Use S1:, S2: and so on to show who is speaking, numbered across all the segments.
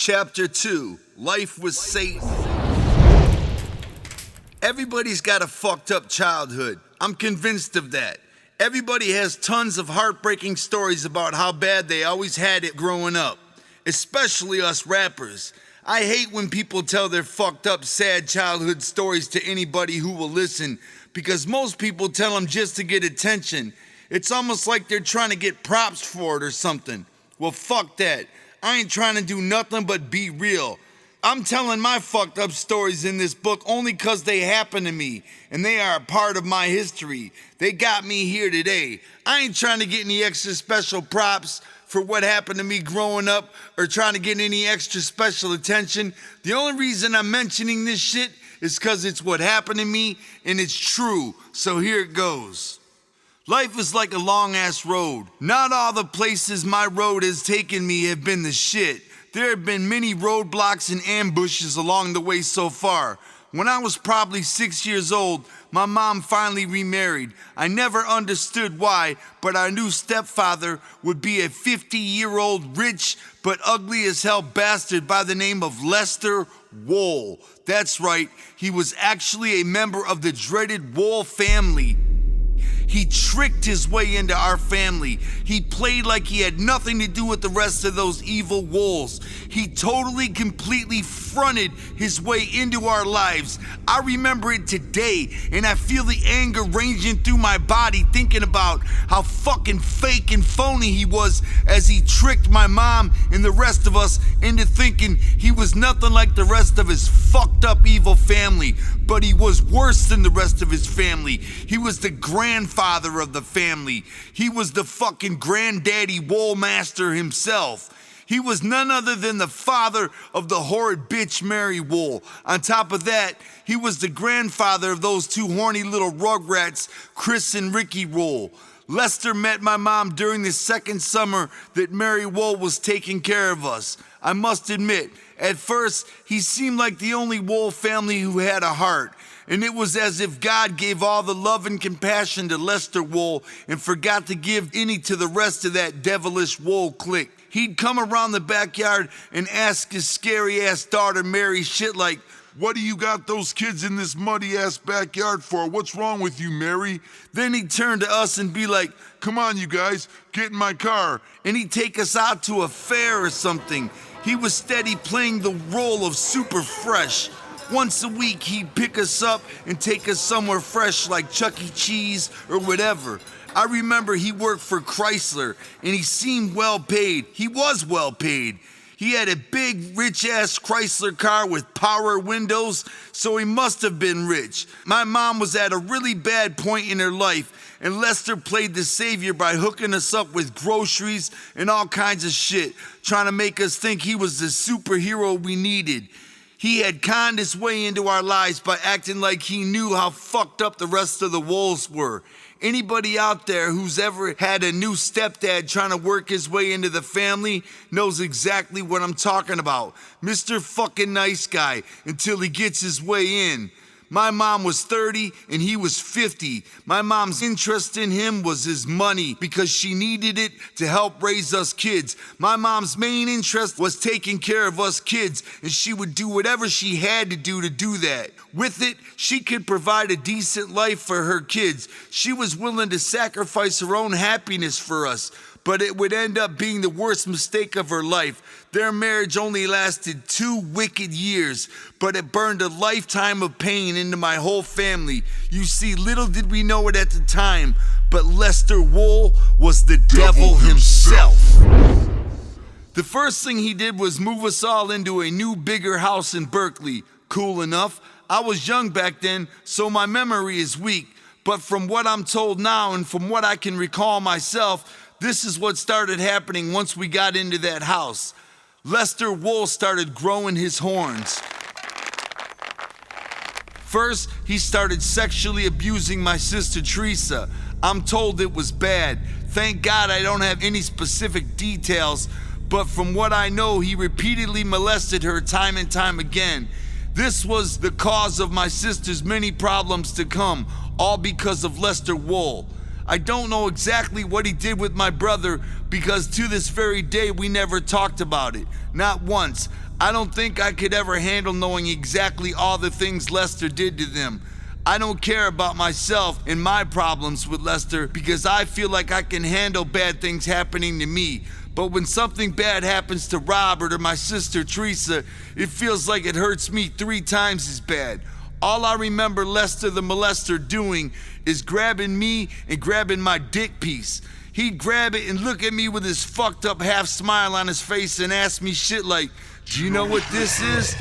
S1: Chapter 2, Life with Satan. Everybody's got a fucked up childhood. I'm convinced of that. Everybody has tons of heartbreaking stories about how bad they always had it growing up. Especially us rappers. I hate when people tell their fucked up, sad childhood stories to anybody who will listen, because most people tell them just to get attention. It's almost like they're trying to get props for it or something. Well, fuck that. I ain't trying to do nothing but be real. I'm telling my fucked up stories in this book only cause they happen to me, and they are a part of my history. They got me here today. I ain't trying to get any extra special props for what happened to me growing up or trying to get any extra special attention. The only reason I'm mentioning this shit is cause it's what happened to me and it's true. So here it goes. Life is like a long-ass road. Not all the places my road has taken me have been the shit. There have been many roadblocks and ambushes along the way so far. When I was probably 6 years old, my mom finally remarried. I never understood why, but our new stepfather would be a 50-year-old rich but ugly as hell bastard by the name of Lester Wohl. That's right, he was actually a member of the dreaded Wohl family. He tricked his way into our family. He played like he had nothing to do with the rest of those evil wolves. He totally, completely fronted his way into our lives. I remember it today, and I feel the anger raging through my body thinking about how fucking fake and phony he was as he tricked my mom and the rest of us into thinking he was nothing like the rest of his fucked up evil family. But he was worse than the rest of his family. He was the grandfather of the family. He was the fucking granddaddy Wohl master himself. He was none other than the father of the horrid bitch Mary Wohl. On top of that, he was the grandfather of those two horny little rugrats, Chris and Ricky Wohl. Lester met my mom during the second summer that Mary Wohl was taking care of us. I must admit, at first, he seemed like the only Wohl family who had a heart. And it was as if God gave all the love and compassion to Lester Wohl and forgot to give any to the rest of that devilish Wohl clique. He'd come around the backyard and ask his scary-ass daughter Mary shit like, "What do you got those kids in this muddy-ass backyard for? What's wrong with you, Mary?" Then he'd turn to us and be like, "Come on, you guys, get in my car." And he'd take us out to a fair or something. He was steady playing the role of super fresh. Once a week, he'd pick us up and take us somewhere fresh like Chuck E. Cheese or whatever. I remember he worked for Chrysler, and he seemed well paid. He was well paid. He had a big, rich-ass Chrysler car with power windows, so he must have been rich. My mom was at a really bad point in her life, and Lester played the savior by hooking us up with groceries and all kinds of shit, trying to make us think he was the superhero we needed. He had conned his way into our lives by acting like he knew how fucked up the rest of the Wohls were. Anybody out there who's ever had a new stepdad trying to work his way into the family knows exactly what I'm talking about. Mr. fucking nice guy until he gets his way in. My mom was 30 and he was 50. My mom's interest in him was his money because she needed it to help raise us kids. My mom's main interest was taking care of us kids, and she would do whatever she had to do that. With it, she could provide a decent life for her kids. She was willing to sacrifice her own happiness for us, but it would end up being the worst mistake of her life. Their marriage only lasted 2 wicked years, but it burned a lifetime of pain into my whole family. You see, little did we know it at the time, but Lester Wohl was the devil himself. The first thing he did was move us all into a new, bigger house in Berkeley. Cool enough. I was young back then, so my memory is weak, but from what I'm told now and from what I can recall myself, this is what started happening once we got into that house. Lester Wohl started growing his horns. First, he started sexually abusing my sister Teresa. I'm told it was bad. Thank God I don't have any specific details, but from what I know, he repeatedly molested her time and time again. This was the cause of my sister's many problems to come, all because of Lester Wohl. I don't know exactly what he did with my brother because to this very day we never talked about it. Not once. I don't think I could ever handle knowing exactly all the things Lester did to them. I don't care about myself and my problems with Lester because I feel like I can handle bad things happening to me. But when something bad happens to Robert or my sister Teresa, it feels like it hurts me 3 times as bad. All I remember Lester the molester doing is grabbing me and grabbing my dick piece. He'd grab it and look at me with his fucked up half smile on his face and ask me shit like, "Do you know what this is?"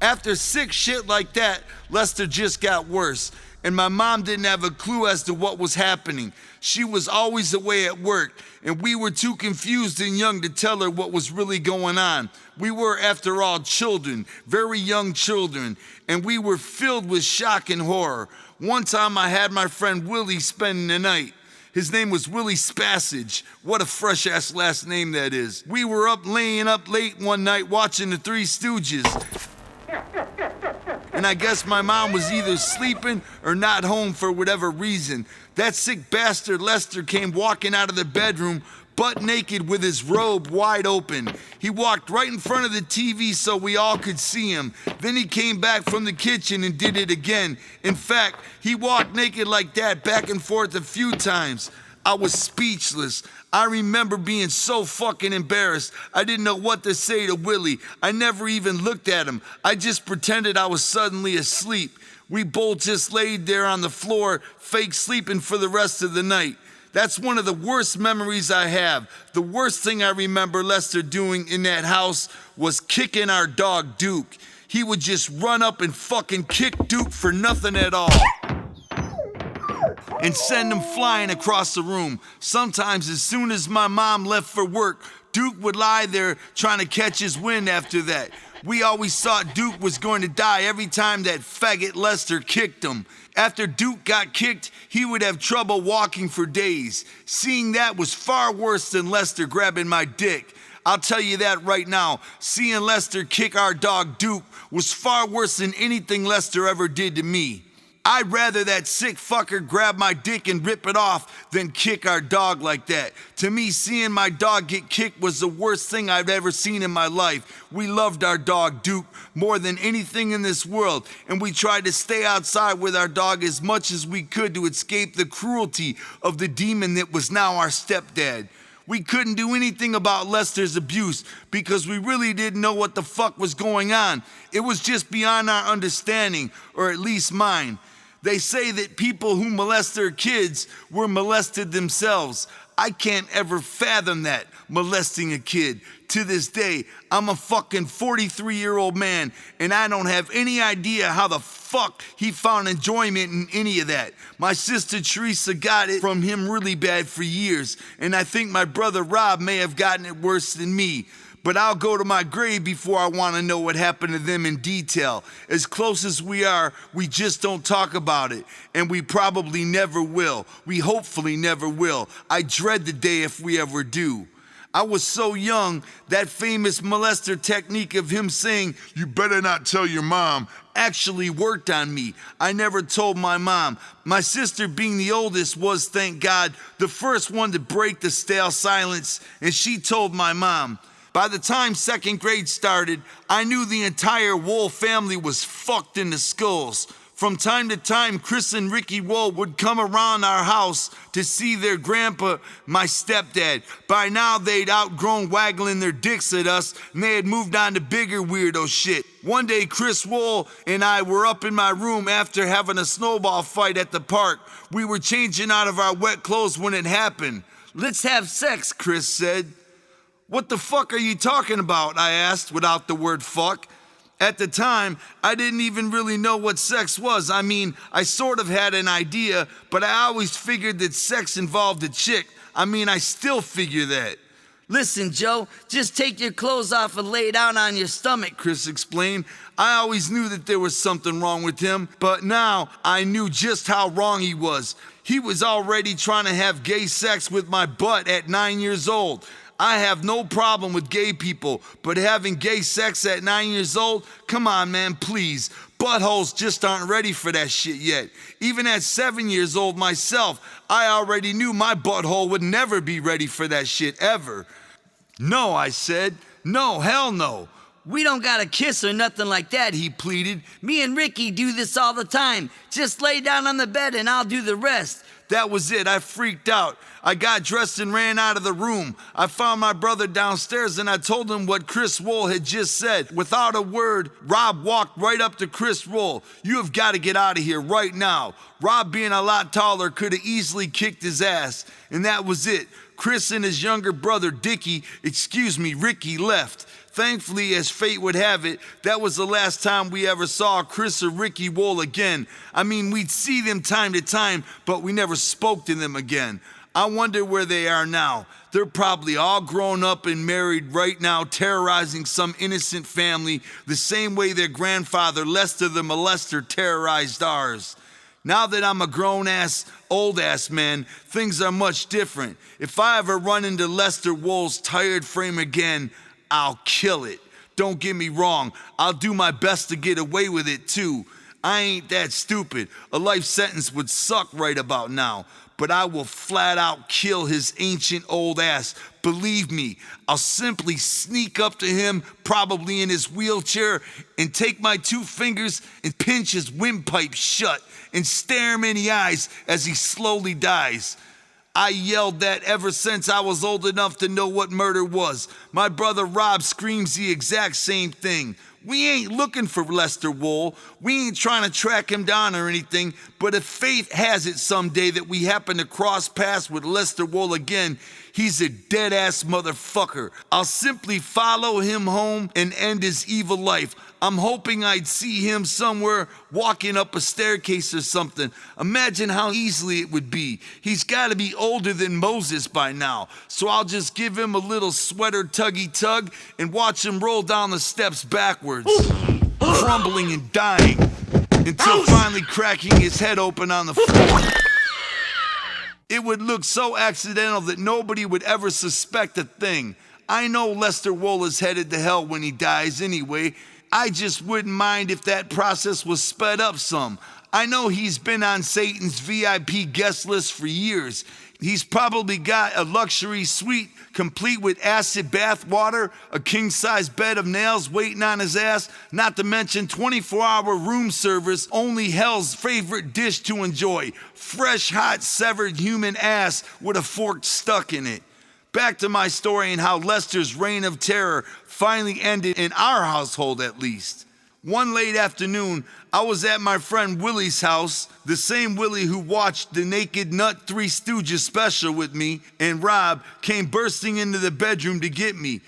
S1: After sick shit like that, Lester just got worse, and my mom didn't have a clue as to what was happening. She was always away at work, and we were too confused and young to tell her what was really going on. We were, after all, children, very young children, and we were filled with shock and horror. One time I had my friend Willie spending the night. His name was Willie Spassage. What a fresh-ass last name that is. We were laying up late one night watching the Three Stooges. And I guess my mom was either sleeping or not home for whatever reason. That sick bastard Lester came walking out of the bedroom butt naked with his robe wide open. He walked right in front of the TV so we all could see him. Then he came back from the kitchen and did it again. In fact, he walked naked like that back and forth a few times. I was speechless. I remember being so fucking embarrassed. I didn't know what to say to Willie. I never even looked at him. I just pretended I was suddenly asleep. We both just laid there on the floor, fake sleeping for the rest of the night. That's one of the worst memories I have. The worst thing I remember Lester doing in that house was kicking our dog Duke. He would just run up and fucking kick Duke for nothing at all and send him flying across the room. Sometimes as soon as my mom left for work, Duke would lie there trying to catch his wind after that. We always thought Duke was going to die every time that faggot Lester kicked him. After Duke got kicked, he would have trouble walking for days. Seeing that was far worse than Lester grabbing my dick. I'll tell you that right now. Seeing Lester kick our dog Duke was far worse than anything Lester ever did to me. I'd rather that sick fucker grab my dick and rip it off than kick our dog like that. To me, seeing my dog get kicked was the worst thing I've ever seen in my life. We loved our dog Duke more than anything in this world, and we tried to stay outside with our dog as much as we could to escape the cruelty of the demon that was now our stepdad. We couldn't do anything about Lester's abuse because we really didn't know what the fuck was going on. It was just beyond our understanding, or at least mine. They say that people who molest their kids were molested themselves. I can't ever fathom that, molesting a kid. To this day, I'm a fucking 43-year-old man, and I don't have any idea how the fuck he found enjoyment in any of that. My sister Teresa got it from him really bad for years, and I think my brother Rob may have gotten it worse than me. But I'll go to my grave before I want to know what happened to them in detail. As close as we are, we just don't talk about it. And we probably never will. We hopefully never will. I dread the day if we ever do. I was so young, that famous molester technique of him saying, "You better not tell your mom," actually worked on me. I never told my mom. My sister, being the oldest, was, thank God, the first one to break the stale silence, and she told my mom. By the time second grade started, I knew the entire Wool family was fucked in the skulls. From time to time, Chris and Ricky Wool would come around our house to see their grandpa, my stepdad. By now, they'd outgrown waggling their dicks at us, and they had moved on to bigger weirdo shit. One day, Chris Wool and I were up in my room after having a snowball fight at the park. We were changing out of our wet clothes when it happened. "Let's have sex," Chris said. "What the fuck are you talking about?" I asked without the word fuck. At the time, I didn't even really know what sex was. I mean, I sort of had an idea, but I always figured that sex involved a chick. I still figure that. "Listen, Joe, just take your clothes off and lay down on your stomach," Chris explained. I always knew that there was something wrong with him, but now I knew just how wrong he was. He was already trying to have gay sex with my butt at 9 years old. I have no problem with gay people, but having gay sex at 9 years old? Come on, man, please. Buttholes just aren't ready for that shit yet. Even at 7 years old myself, I already knew my butthole would never be ready for that shit ever. "No," I said. "No, hell no.
S2: We don't gotta kiss or nothing like that, he pleaded. Me and Ricky do this all the time. Just lay down on the bed and I'll do the rest.
S1: That was it. I freaked out. I got dressed and ran out of the room. I found my brother downstairs and I told him what Chris Wool had just said. Without a word, Rob walked right up to Chris Wool. You have got to get out of here right now. Rob, being a lot taller, could have easily kicked his ass. And that was it. Chris and his younger brother, Ricky, left. Thankfully, as fate would have it, that was the last time we ever saw Chris or Ricky Wool again. I mean, we'd see them time to time, but we never spoke to them again. I wonder where they are now. They're probably all grown up and married right now, terrorizing some innocent family the same way their grandfather, Lester the Molester, terrorized ours. Now that I'm a grown-ass, old-ass man, things are much different. If I ever run into Lester Wool's tired frame again, I'll kill it. Don't get me wrong, I'll do my best to get away with it too. I ain't that stupid. A life sentence would suck right about now. But I will flat out kill his ancient old ass. Believe me, I'll simply sneak up to him, probably in his wheelchair, and take my 2 fingers and pinch his windpipe shut and stare him in the eyes as he slowly dies. I yelled that ever since I was old enough to know what murder was. My brother Rob screams the exact same thing. We ain't looking for Lester Wool. We ain't trying to track him down or anything, but if fate has it someday that we happen to cross paths with Lester Wool again, he's a dead-ass motherfucker. I'll simply follow him home and end his evil life. I'm hoping I'd see him somewhere walking up a staircase or something. Imagine how easily it would be. He's got to be older than Moses by now, so I'll just give him a little sweater tuggy tug and watch him roll down the steps backwards, crumbling and dying, until finally cracking his head open on the floor. It would look so accidental that nobody would ever suspect a thing. I know Lester Wool is headed to hell when he dies anyway. I just wouldn't mind if that process was sped up some. I know he's been on Satan's VIP guest list for years. He's probably got a luxury suite complete with acid bath water, a king-size bed of nails waiting on his ass, not to mention 24-hour room service, only hell's favorite dish to enjoy, fresh, hot, severed human ass with a fork stuck in it. Back to my story and how Lester's reign of terror finally ended in our household at least. One late afternoon, I was at my friend Willie's house, the same Willie who watched the Naked Nut Three Stooges special with me, and Rob came bursting into the bedroom to get me.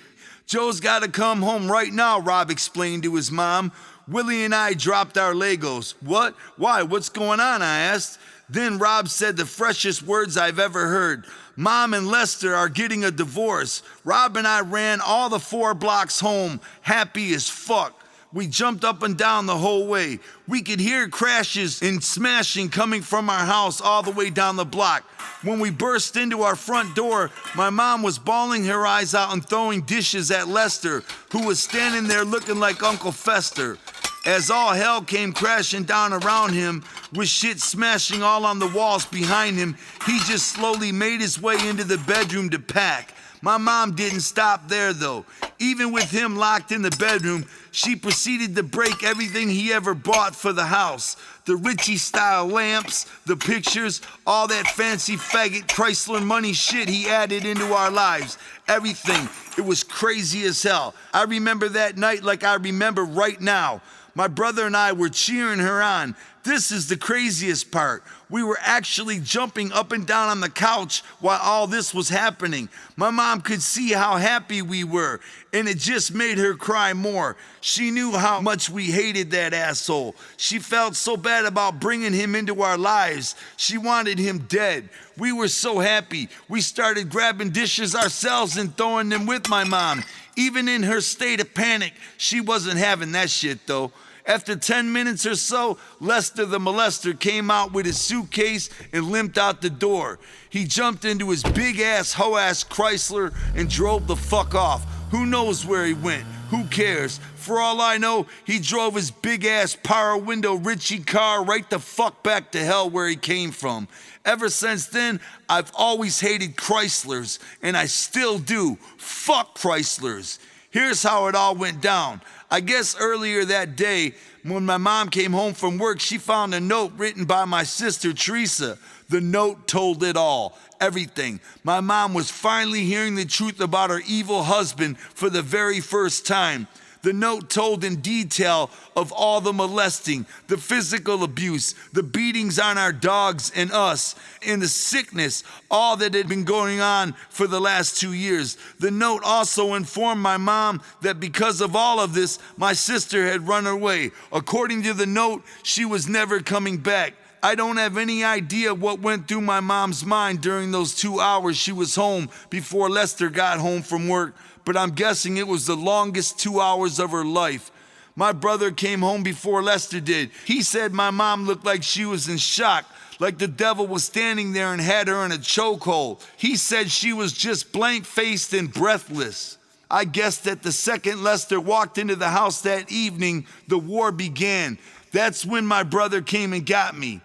S1: Joe's gotta come home right now, Rob explained to his mom. Willie and I dropped our Legos. What? Why? What's going on? I asked. Then Rob said the freshest words I've ever heard. Mom and Lester are getting a divorce. Rob and I ran all the 4 blocks home, happy as fuck. We jumped up and down the whole way. We could hear crashes and smashing coming from our house all the way down the block. When we burst into our front door, my mom was bawling her eyes out and throwing dishes at Lester, who was standing there looking like Uncle Fester. As all hell came crashing down around him, with shit smashing all on the walls behind him, he just slowly made his way into the bedroom to pack. My mom didn't stop there though. Even with him locked in the bedroom, she proceeded to break everything he ever bought for the house. The Richie-style lamps, the pictures, all that fancy faggot Chrysler money shit he added into our lives. Everything. It was crazy as hell. I remember that night like I remember right now. My brother and I were cheering her on. This is the craziest part. We were actually jumping up and down on the couch while all this was happening. My mom could see how happy we were, and it just made her cry more. She knew how much we hated that asshole. She felt so bad about bringing him into our lives. She wanted him dead. We were so happy. We started grabbing dishes ourselves and throwing them with my mom. Even in her state of panic, she wasn't having that shit though. After 10 minutes or so, Lester the Molester came out with his suitcase and limped out the door. He jumped into his big-ass, hoe-ass Chrysler and drove the fuck off. Who knows where he went? Who cares? For all I know, he drove his big-ass power window Richie car right the fuck back to hell where he came from. Ever since then, I've always hated Chryslers, and I still do. Fuck Chryslers. Here's how it all went down. I guess earlier that day, when my mom came home from work, she found a note written by my sister, Teresa. The note told it all, everything. My mom was finally hearing the truth about her evil husband for the very first time. The note told in detail of all the molesting, the physical abuse, the beatings on our dogs and us, and the sickness, all that had been going on for the last 2 years. The note also informed my mom that because of all of this, my sister had run away. According to the note, she was never coming back. I don't have any idea what went through my mom's mind during those 2 hours she was home before Lester got home from work, but I'm guessing it was the longest 2 hours of her life. My brother came home before Lester did. He said my mom looked like she was in shock, like the devil was standing there and had her in a chokehold. He said she was just blank-faced and breathless. I guess that the second Lester walked into the house that evening, the war began. That's when my brother came and got me.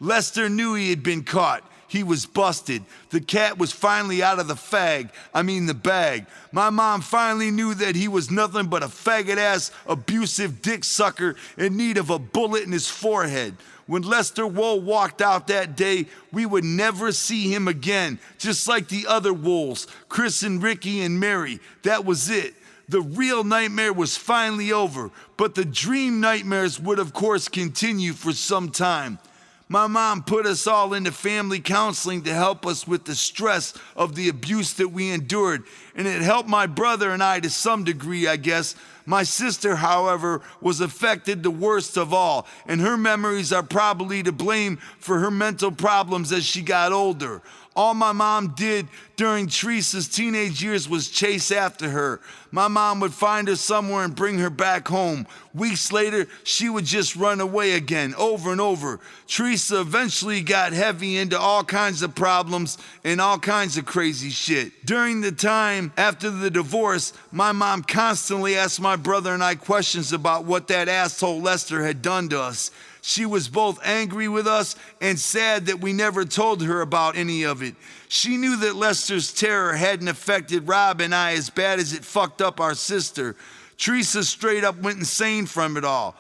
S1: Lester knew he had been caught. He was busted. The cat was finally out of the bag. My mom finally knew that he was nothing but a faggot-ass, abusive dick sucker in need of a bullet in his forehead. When Lester Wool walked out that day, we would never see him again, just like the other Wools, Chris and Ricky and Mary. That was it. The real nightmare was finally over, but the dream nightmares would of course continue for some time. My mom put us all into family counseling to help us with the stress of the abuse that we endured, and it helped my brother and I to some degree, I guess. My sister, however, was affected the worst of all, and her memories are probably to blame for her mental problems as she got older. All my mom did during Teresa's teenage years was chase after her. My mom would find her somewhere and bring her back home. Weeks later, she would just run away again, over and over. Teresa eventually got heavy into all kinds of problems and all kinds of crazy shit. During the time after the divorce, my mom constantly asked my brother and I questions about what that asshole Lester had done to us. She was both angry with us and sad that we never told her about any of it. She knew that Lester's terror hadn't affected Rob and I as bad as it fucked up our sister. Teresa straight up went insane from it all.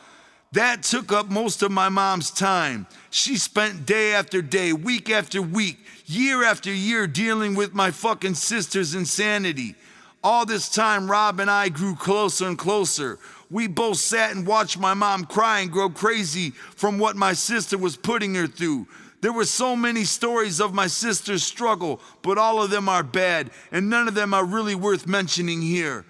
S1: That took up most of my mom's time. She spent day after day, week after week, year after year dealing with my fucking sister's insanity. All this time, Rob and I grew closer and closer. We both sat and watched my mom cry and grow crazy from what my sister was putting her through. There were so many stories of my sister's struggle, but all of them are bad, and none of them are really worth mentioning here.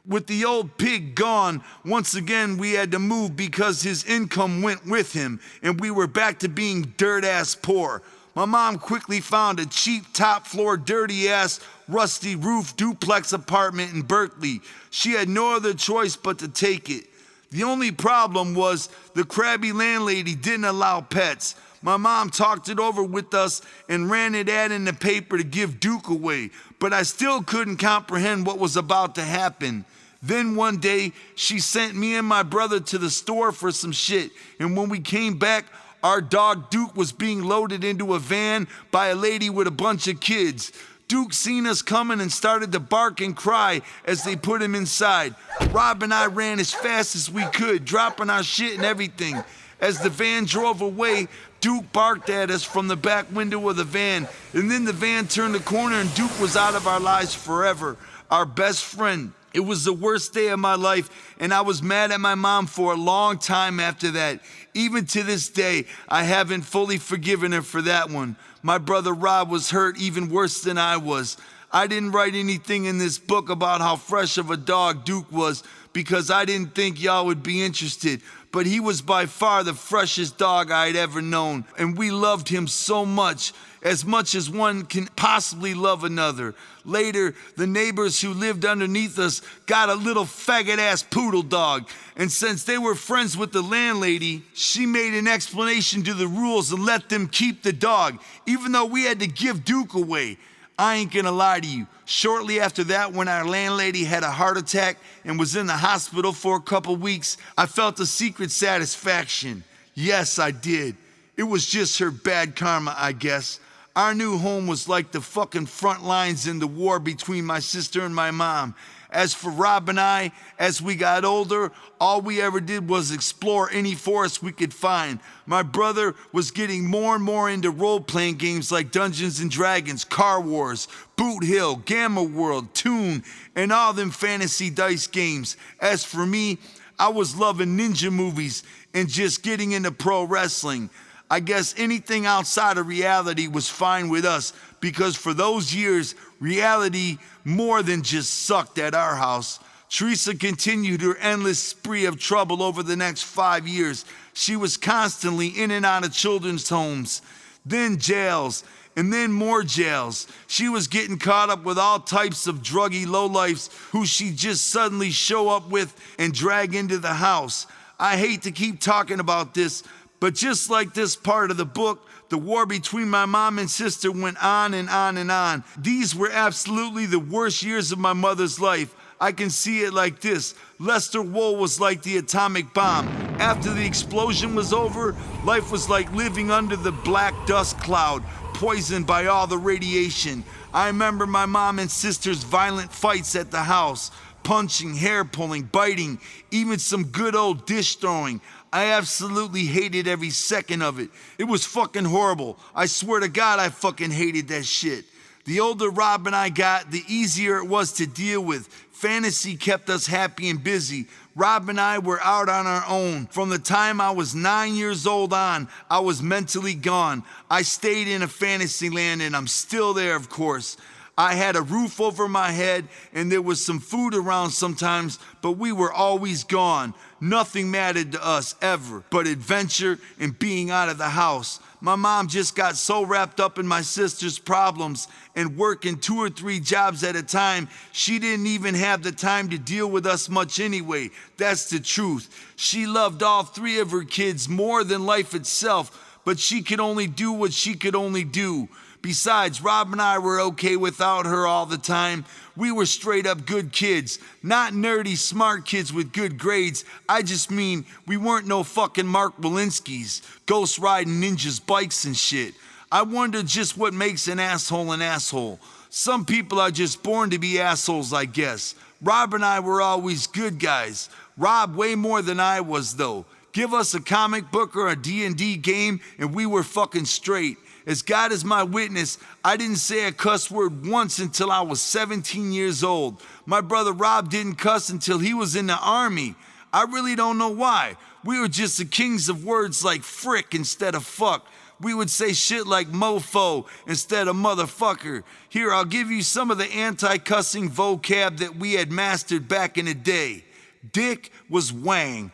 S1: With the old pig gone, once again we had to move because his income went with him, and we were back to being dirt-ass poor. My mom quickly found a cheap top-floor, dirty-ass, rusty roof duplex apartment in Berkeley. She had no other choice but to take it. The only problem was the crabby landlady didn't allow pets. My mom talked it over with us and ran an ad in the paper to give Duke away, but I still couldn't comprehend what was about to happen. Then one day, she sent me and my brother to the store for some shit, and when we came back, our dog Duke was being loaded into a van by a lady with a bunch of kids. Duke seen us coming and started to bark and cry as they put him inside. Rob and I ran as fast as we could, dropping our shit and everything. As the van drove away, Duke barked at us from the back window of the van, and then the van turned the corner and Duke was out of our lives forever, our best friend. It was the worst day of my life, and I was mad at my mom for a long time after that. Even to this day, I haven't fully forgiven her for that one. My brother Rob was hurt even worse than I was. I didn't write anything in this book about how fresh of a dog Duke was because I didn't think y'all would be interested. But he was by far the freshest dog I'd ever known, and we loved him so much as one can possibly love another. Later, the neighbors who lived underneath us got a little faggot-ass poodle dog, and since they were friends with the landlady, she made an explanation to the rules and let them keep the dog, even though we had to give Duke away. I ain't gonna lie to you. Shortly after that, when our landlady had a heart attack and was in the hospital for a couple weeks, I felt a secret satisfaction. Yes, I did. It was just her bad karma, I guess. Our new home was like the fucking front lines in the war between my sister and my mom. As for Rob and I, as we got older, all we ever did was explore any forest we could find. My brother was getting more and more into role-playing games like Dungeons and Dragons, Car Wars, Boot Hill, Gamma World, Toon, and all them fantasy dice games. As for me, I was loving ninja movies and just getting into pro wrestling. I guess anything outside of reality was fine with us because for those years, reality more than just sucked at our house. Teresa continued her endless spree of trouble over the next 5 years. She was constantly in and out of children's homes, then jails, and then more jails. She was getting caught up with all types of druggy lowlifes who she'd just suddenly show up with and drag into the house. I hate to keep talking about this, but just like this part of the book, the war between my mom and sister went on and on and on. These were absolutely the worst years of my mother's life. I can see it like this. Lester Wool was like the atomic bomb. After the explosion was over, life was like living under the black dust cloud, poisoned by all the radiation. I remember my mom and sister's violent fights at the house, punching, hair pulling, biting, even some good old dish throwing. I absolutely hated every second of it. It was fucking horrible. I swear to God, I fucking hated that shit. The older Rob and I got, the easier it was to deal with. Fantasy kept us happy and busy. Rob and I were out on our own. From the time I was 9 years old on, I was mentally gone. I stayed in a fantasy land and I'm still there, of course. I had a roof over my head and there was some food around sometimes, but we were always gone. Nothing mattered to us ever but adventure and being out of the house. My mom just got so wrapped up in my sister's problems and working 2 or 3 jobs at a time, she didn't even have the time to deal with us much anyway. That's the truth. She loved all 3 of her kids more than life itself, but she could only do what she could only do. Besides, Rob and I were okay without her all the time. We were straight up good kids, not nerdy smart kids with good grades. I just mean we weren't no fucking Mark Walensky's, ghost riding ninjas bikes and shit. I wonder just what makes an asshole an asshole. Some people are just born to be assholes, I guess. Rob and I were always good guys. Rob way more than I was though. Give us a comic book or a D&D game and we were fucking straight. As God is my witness, I didn't say a cuss word once until I was 17 years old. My brother Rob didn't cuss until he was in the army. I really don't know why. We were just the kings of words like frick instead of fuck. We would say shit like mofo instead of motherfucker. Here, I'll give you some of the anti-cussing vocab that we had mastered back in the day. Dick was wang.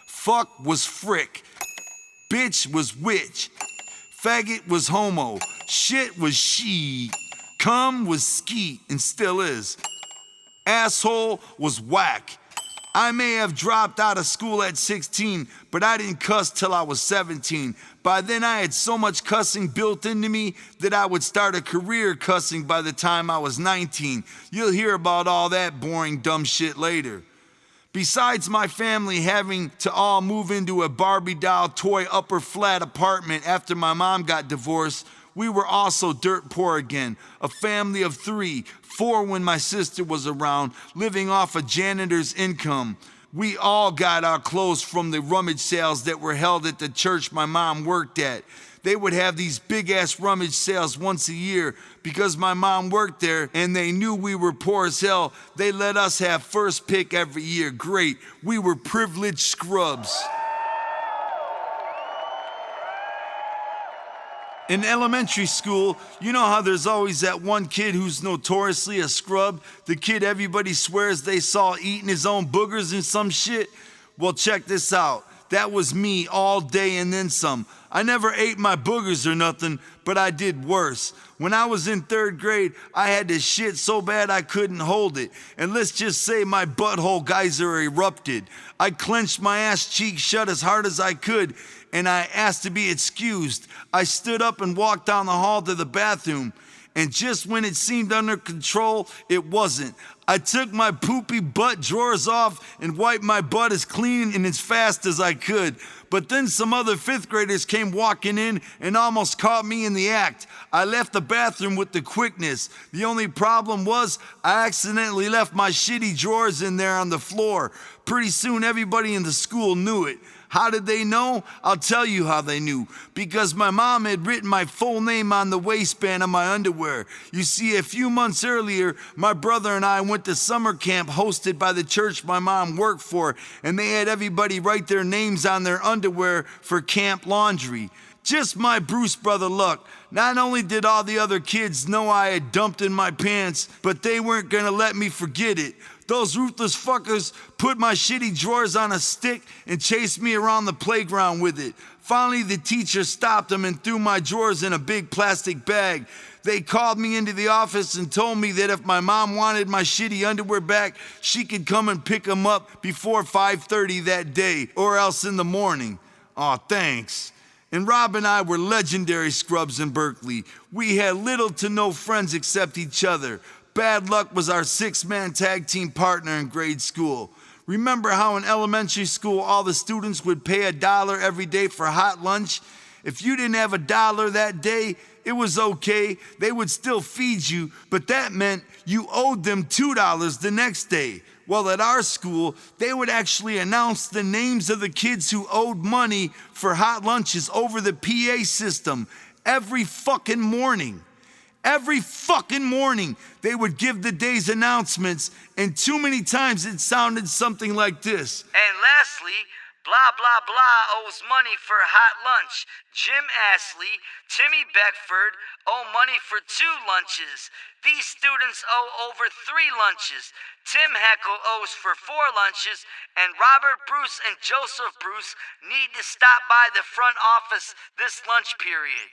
S1: Fuck was frick. Bitch was witch. Faggot was homo. Shit was she. Cum was skeet and still is. Asshole was whack. I may have dropped out of school at 16, but I didn't cuss till I was 17. By then I had so much cussing built into me that I would start a career cussing by the time I was 19. You'll hear about all that boring dumb shit later. Besides my family having to all move into a Barbie doll toy upper flat apartment after my mom got divorced, we were also dirt poor again. A family of 3, 4 when my sister was around, living off a janitor's income. We all got our clothes from the rummage sales that were held at the church my mom worked at. They would have these big-ass rummage sales once a year. Because my mom worked there and they knew we were poor as hell, they let us have first pick every year. Great. We were privileged scrubs. In elementary school, you know how there's always that one kid who's notoriously a scrub? The kid everybody swears they saw eating his own boogers and some shit? Well, check this out. That was me all day and then some. I never ate my boogers or nothing, but I did worse. When I was in 3rd grade, I had to shit so bad I couldn't hold it. And let's just say my butthole geyser erupted. I clenched my ass cheek shut as hard as I could, and I asked to be excused. I stood up and walked down the hall to the bathroom. And just when it seemed under control, it wasn't. I took my poopy butt drawers off and wiped my butt as clean and as fast as I could. But then some other 5th graders came walking in and almost caught me in the act. I left the bathroom with the quickness. The only problem was I accidentally left my shitty drawers in there on the floor. Pretty soon everybody in the school knew it. How did they know? I'll tell you how they knew. Because my mom had written my full name on the waistband of my underwear. You see, a few months earlier, my brother and I went to summer camp hosted by the church my mom worked for, and they had everybody write their names on their underwear for camp laundry. Just my Bruce brother luck. Not only did all the other kids know I had dumped in my pants, but they weren't gonna let me forget it. Those ruthless fuckers put my shitty drawers on a stick and chased me around the playground with it. Finally, the teacher stopped them and threw my drawers in a big plastic bag. They called me into the office and told me that if my mom wanted my shitty underwear back, she could come and pick them up before 5:30 that day, or else in the morning. Aw, thanks. And Rob and I were legendary scrubs in Berkeley. We had little to no friends except each other. Bad Luck was our 6-man tag team partner in grade school. Remember how in elementary school all the students would pay $1 every day for hot lunch? If you didn't have $1 that day, it was okay. They would still feed you, but that meant you owed them $2 the next day. Well, at our school, they would actually announce the names of the kids who owed money for hot lunches over the PA system every fucking morning. Every fucking morning, they would give the day's announcements, and too many times it sounded something like this.
S2: And lastly, blah, blah, blah owes money for hot lunch. Jim Astley, Timmy Beckford owe money for 2 lunches. These students owe over 3 lunches. Tim Heckle owes for 4 lunches, and Robert Bruce and Joseph Bruce need to stop by the front office this lunch period.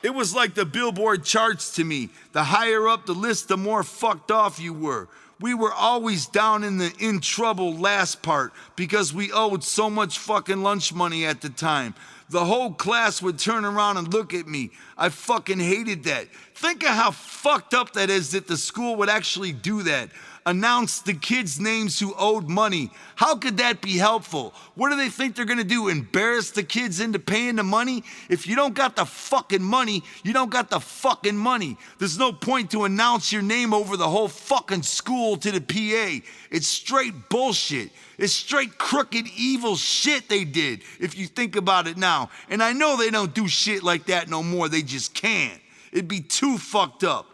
S1: It was like the Billboard charts to me. The higher up the list, the more fucked off you were. We were always down in the in trouble last part because we owed so much fucking lunch money at the time. The whole class would turn around and look at me. I fucking hated that. Think of how fucked up that is that the school would actually do that. Announce the kids' names who owed money. How could that be helpful? What do they think they're gonna do? Embarrass the kids into paying the money? If you don't got the fucking money, you don't got the fucking money. There's no point to announce your name over the whole fucking school to the PA. It's straight bullshit. It's straight crooked, evil shit they did, if you think about it now. And I know they don't do shit like that no more. They just can't. It'd be too fucked up.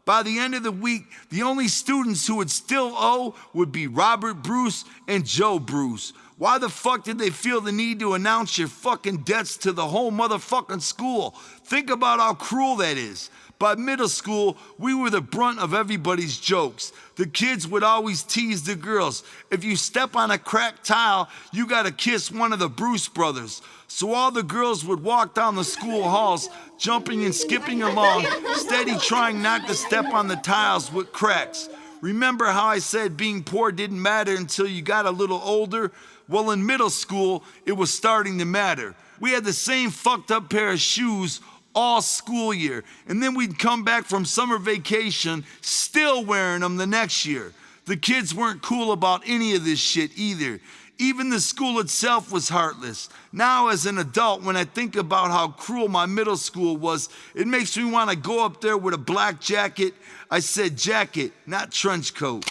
S1: By the end of the week, the only students who would still owe would be Robert Bruce and Joe Bruce. Why the fuck did they feel the need to announce your fucking debts to the whole motherfucking school? Think about how cruel that is. By middle school, we were the brunt of everybody's jokes. The kids would always tease the girls. If you step on a cracked tile, you gotta kiss one of the Bruce brothers. So all the girls would walk down the school halls, jumping and skipping along, steady trying not to step on the tiles with cracks. Remember how I said being poor didn't matter until you got a little older? Well, in middle school, it was starting to matter. We had the same fucked up pair of shoes all school year, and then we'd come back from summer vacation still wearing them the next year. The kids weren't cool about any of this shit either. Even the school itself was heartless. Now as an adult, when I think about how cruel my middle school was, it makes me want to go up there with a black jacket. I said jacket, not trench coat.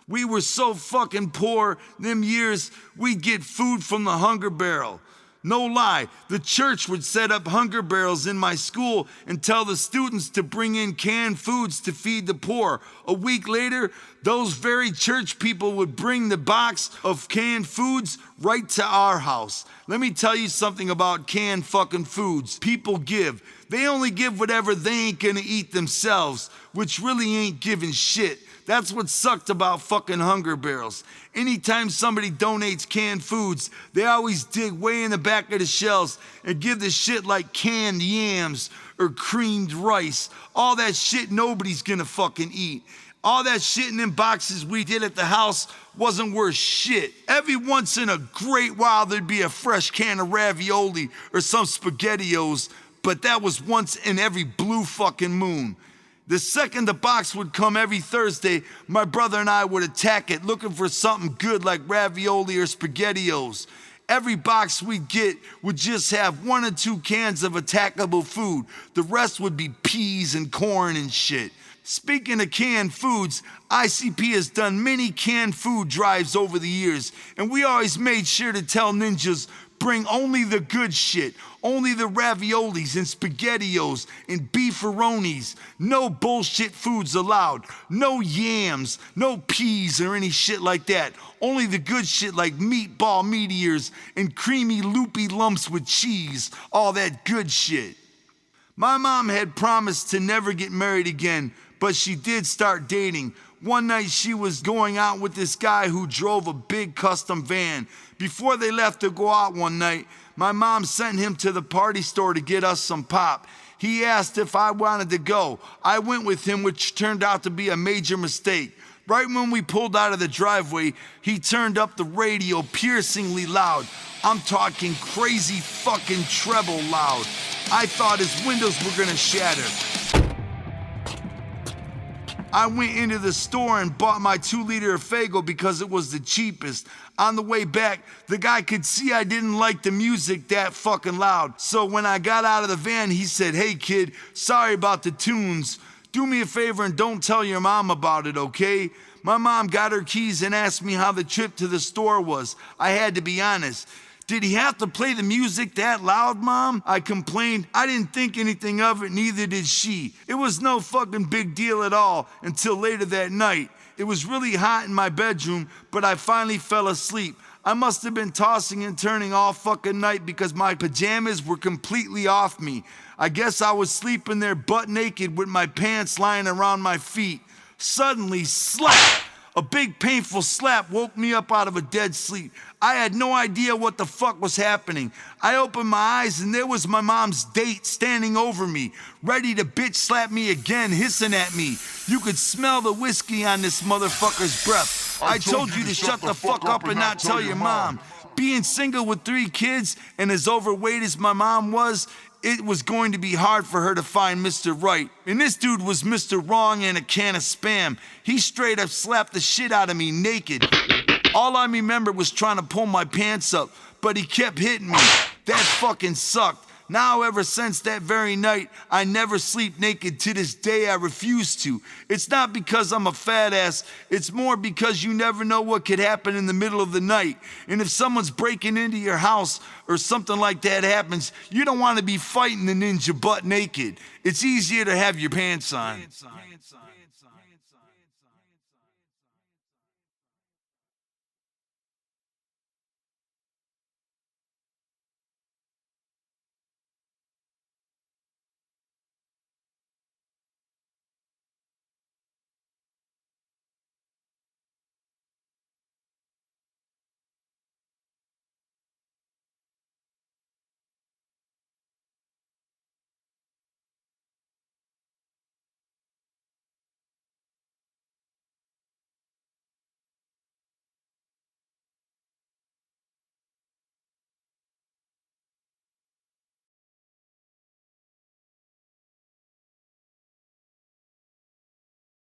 S1: We were so fucking poor them years, we'd get food from the hunger barrel. No lie, the church would set up hunger barrels in my school and tell the students to bring in canned foods to feed the poor. A week later, those very church people would bring the box of canned foods right to our house. Let me tell you something about canned fucking foods. People give. They only give whatever they ain't gonna eat themselves, which really ain't giving shit. That's what sucked about fucking hunger barrels. Anytime somebody donates canned foods, they always dig way in the back of the shelves and give the shit like canned yams or creamed rice. All that shit nobody's gonna fucking eat. All that shit in them boxes we did at the house wasn't worth shit. Every once in a great while there'd be a fresh can of ravioli or some SpaghettiOs, but that was once in every blue fucking moon. The second the box would come every Thursday, my brother and I would attack it looking for something good like ravioli or SpaghettiOs. Every box we'd get would just have 1 or 2 cans of attackable food. The rest would be peas and corn and shit. Speaking of canned foods, ICP has done many canned food drives over the years, and we always made sure to tell ninjas, bring only the good shit, only the raviolis and SpaghettiOs and beefaronis. No bullshit foods allowed. No yams, no peas or any shit like that. Only the good shit like meatball meteors and creamy loopy lumps with cheese. All that good shit. My mom had promised to never get married again, but she did start dating. One night she was going out with this guy who drove a big custom van. Before they left to go out one night, my mom sent him to the party store to get us some pop. He asked if I wanted to go. I went with him, which turned out to be a major mistake. Right when we pulled out of the driveway, he turned up the radio piercingly loud. I'm talking crazy fucking treble loud. I thought his windows were gonna shatter. I went into the store and bought my 2-liter of Faygo because it was the cheapest. On the way back, the guy could see I didn't like the music that fucking loud. So when I got out of the van, he said, "Hey kid, sorry about the tunes. Do me a favor and don't tell your mom about it, okay?" My mom got her keys and asked me how the trip to the store was. I had to be honest. "Did he have to play the music that loud, Mom?" I complained. I didn't think anything of it, neither did she. It was no fucking big deal at all until later that night. It was really hot in my bedroom, but I finally fell asleep. I must have been tossing and turning all fucking night because my pajamas were completely off me. I guess I was sleeping there butt naked with my pants lying around my feet. Suddenly, slap! A big painful slap woke me up out of a dead sleep. I had no idea what the fuck was happening. I opened my eyes and there was my mom's date standing over me, ready to bitch slap me again, hissing at me. You could smell the whiskey on this motherfucker's breath. I told you to shut the fuck up and not tell your mom. Being single with 3 kids and as overweight as my mom was, it was going to be hard for her to find Mr. Right. And this dude was Mr. Wrong and a can of Spam. He straight up slapped the shit out of me naked. All I remember was trying to pull my pants up, but he kept hitting me. That fucking sucked. Now, ever since that very night, I never sleep naked. To this day, I refuse to. It's not because I'm a fat ass. It's more because you never know what could happen in the middle of the night. And if someone's breaking into your house or something like that happens, you don't want to be fighting the ninja butt naked. It's easier to have your pants on.